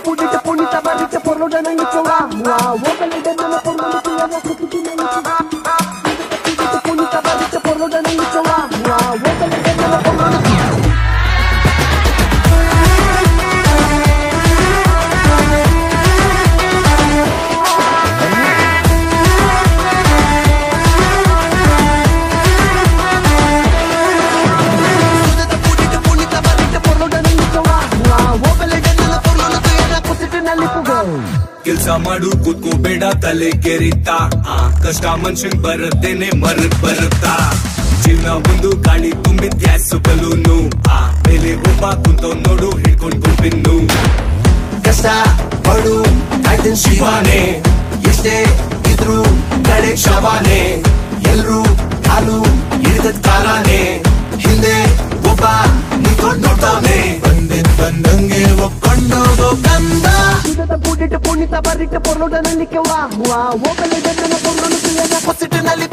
pudite punita barrite por lo de nangi chowa mua wokale de na por lo de ya kutu nangi pudite punita barrite por lo de nangi chowa mua wokale de na por lo de ಕೆಲ್ಸ ಮಾಡು ಕೂತ್ಕೋಬೇಡ ತಲೆ ಕೆರಿತಾ ಕಷ್ಟ ಮನುಷ್ಯನ್ ಬರದೇನೆ ಮರಕ್ ಬರುತ್ತಾ ಜೀವನ ಒಂದು ಗಾಳಿ ತುಂಬಿದ gas balloon ಮೇಲೆ ಒಬ್ಬ ಕುಂತ ನೋಡು ಹಿಡ್ಕೊಂಡು ಬಿನ್ನು ಕಷ್ಟ ಪಡು ಆಯ್ತನ್ ಶಿವಾನೆ ಎಷ್ಟೇ ಇದ್ರು ಕಡೆ ಶವಾನೆ ಎಲ್ರು ಕಾಲು ಹಿಡಿದ ಕಾಲಾನೆ ಹಿಂದೆ ಒಬ್ಬ ನಿಂತ್ಕೊಂಡು ನೋಡ್ತಾನೆ ಬಂದಂಗೆ ಒಪ್ಕೊಂಡೋಗೋ ಕಂದ pudite punita barrite por lo de nangi chowa mua wokale de na por lo de ya kutu nangi